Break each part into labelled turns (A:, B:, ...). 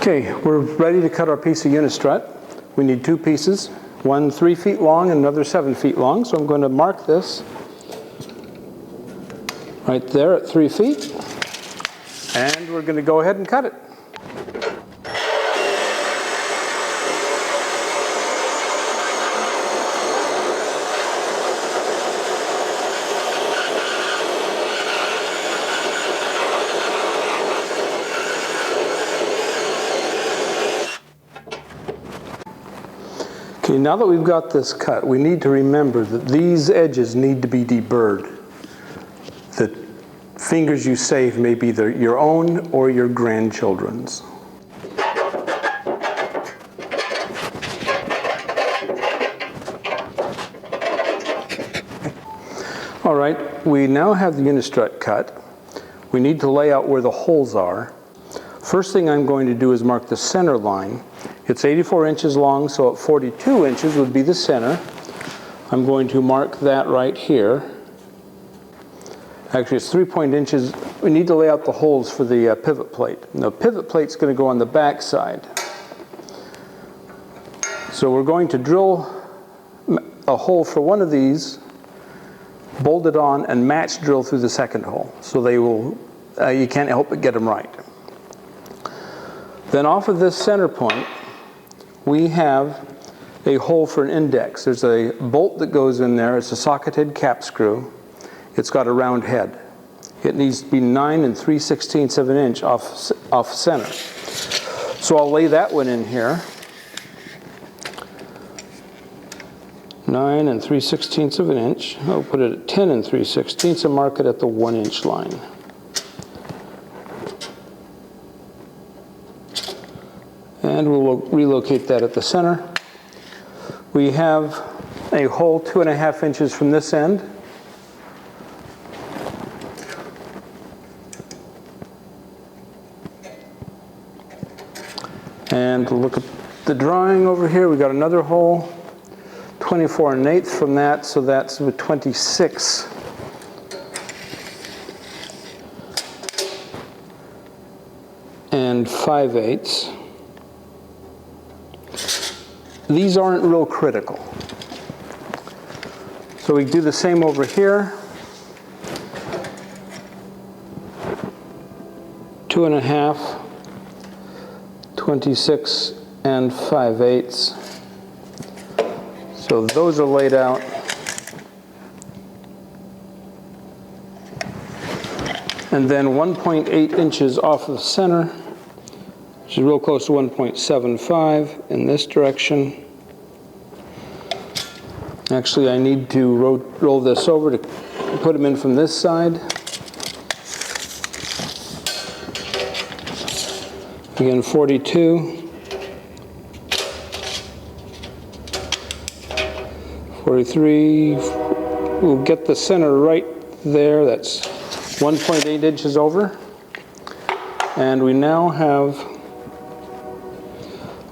A: Okay, we're ready to cut our piece of unistrut. We need two pieces, one 3 feet long and another 7 feet long. So I'm going to mark this right there at 3 feet. And we're going to go ahead and cut it. Okay, now that we've got this cut, we need to remember that these edges need to be deburred. The fingers you save may be your own or your grandchildren's. All right, we now have the unistrut cut. We need to lay out where the holes are. First thing I'm going to do is mark the center line. It's 84 inches long, so at 42 inches would be the center. I'm going to mark that right here. Actually, it's 3 inches. We need to lay out the holes for the pivot plate. The pivot plate's going to go on the back side. So we're going to drill a hole for one of these, bolt it on, and match drill through the second hole. So they will, you can't help but get them right. Then off of this center point, we have a hole for an index. There's a bolt that goes in there. It's a socketed cap screw. It's got a round head. It needs to be 9 3/16 of an inch off center. So I'll lay that one in here. 9 3/16 of an inch. I'll put it at 10 3/16 and mark it at the 1 inch line. And we'll relocate that at the center. We have a hole 2.5 inches from this end. And look at the drawing over here. We got another hole, 24 1/8 from that, so that's 26. And 5/8. These aren't real critical. So we do the same over here. 2.5, 26 and 5/8. So those are laid out. And then 1.8 inches off of the center, which is real close to 1.75 in this direction. Actually, I need to roll this over to put them in from this side. Again, 42, 43. We'll get the center right there. That's 1.8 inches over. And we now have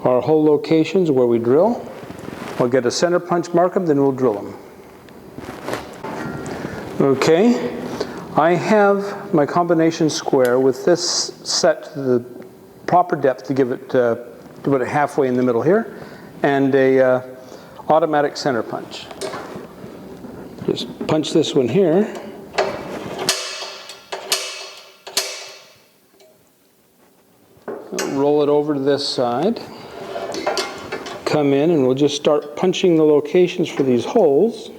A: our hole locations where we drill. We'll get a center punch, mark them, then we'll drill them. Okay, I have my combination square with this set to the proper depth to give it about halfway in the middle here, and a automatic center punch. Just punch this one here. Roll it over to this side. Come in and we'll just start punching the locations for these holes.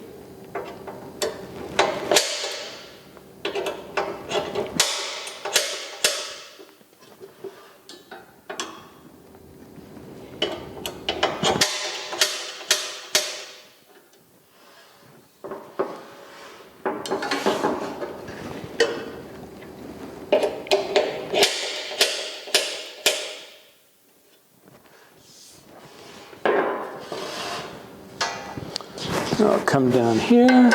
A: I'll come down here.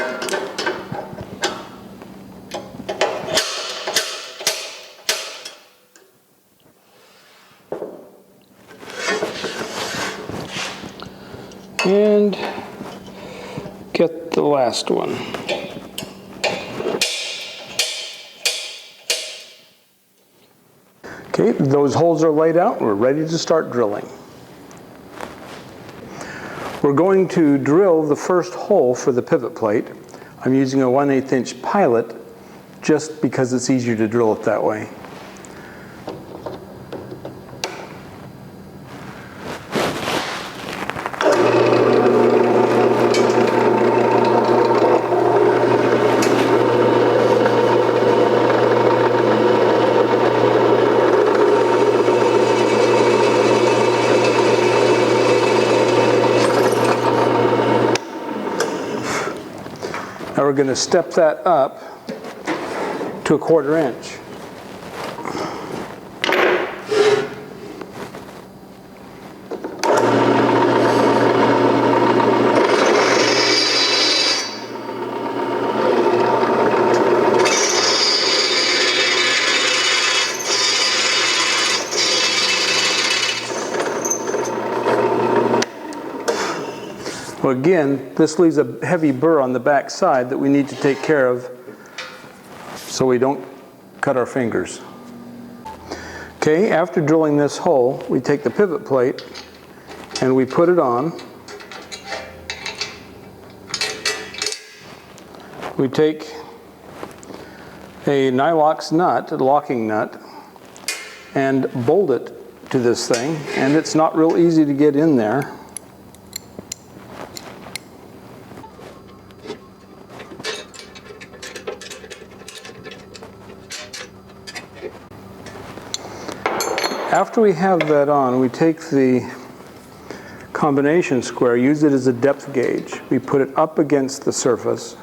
A: And get the last one. Okay, those holes are laid out. We're ready to start drilling. We're going to drill the first hole for the pivot plate. I'm using a 1/8 inch pilot just because it's easier to drill it that way. Now we're going to step that up to 1/4 inch. Well, again, this leaves a heavy burr on the back side that we need to take care of so we don't cut our fingers. Okay, after drilling this hole, we take the pivot plate and we put it on. We take a Nylox nut, a locking nut, and bolt it to this thing, and it's not real easy to get in there. After we have that on, we take the combination square, use it as a depth gauge. We put it up against the surface.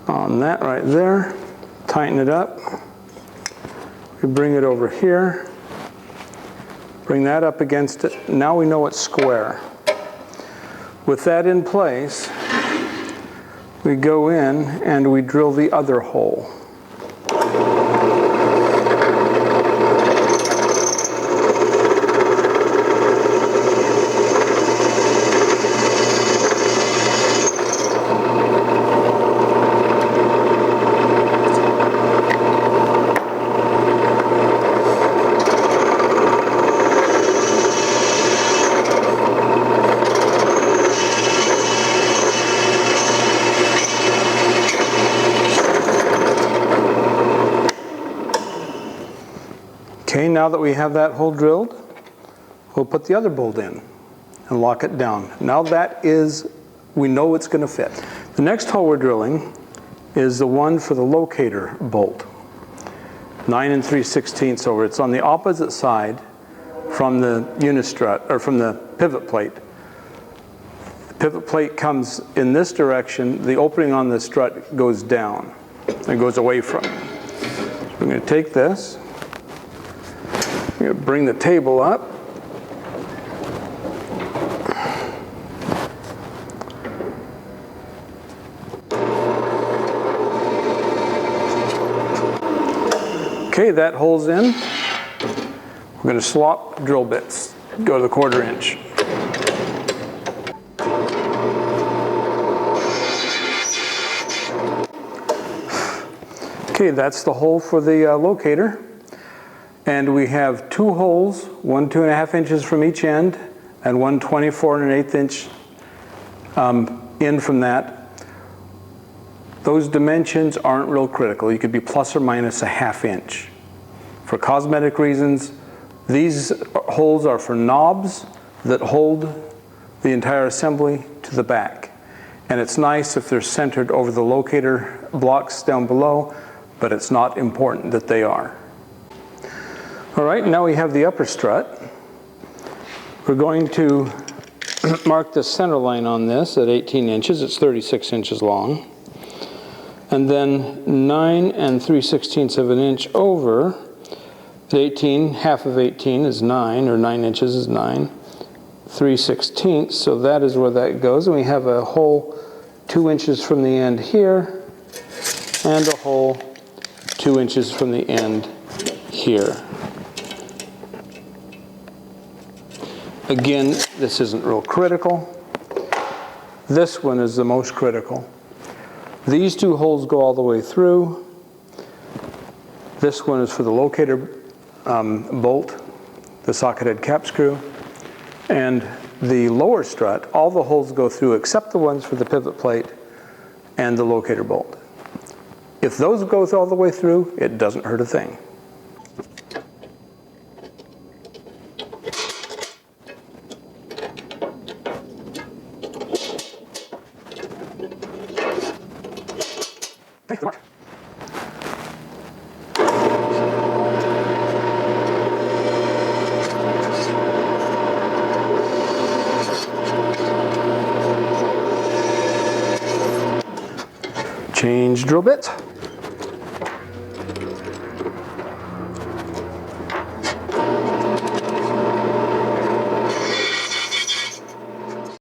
A: On that right there, tighten it up. We bring it over here, bring that up against it. Now we know it's square. With that in place, we go in and we drill the other hole. Okay, now that we have that hole drilled, we'll put the other bolt in and lock it down. Now we know it's going to fit. The next hole we're drilling is the one for the locator bolt. 9 3/16 over. It's on the opposite side from the unistrut, or from the pivot plate. The pivot plate comes in this direction. The opening on the strut goes down. It goes away from it. So we're going to take this. We're going to bring the table up. Okay, that hole's in. We're going to swap drill bits. Go to the 1/4 inch. Okay, that's the hole for the locator. And we have 2 holes, one 2.5 inches from each end, and one 24 1/8 inch in from that. Those dimensions aren't real critical. You could be plus or minus a 1/2 inch. For cosmetic reasons, these holes are for knobs that hold the entire assembly to the back. And it's nice if they're centered over the locator blocks down below, but it's not important that they are. All right, now we have the upper strut. We're going to mark the center line on this at 18 inches. It's 36 inches long. And then 9 3/16 of an inch over the 18, half of 18 is 9, or 9 inches is 9. 3/16, so that is where that goes. And we have a hole 2 inches from the end here, and a hole 2 inches from the end here. Again, this isn't real critical. This one is the most critical. These two holes go all the way through. This one is for the locator bolt, the socket-head cap screw, and the lower strut, all the holes go through except the ones for the pivot plate and the locator bolt. If those go all the way through, it doesn't hurt a thing. Change drill bit.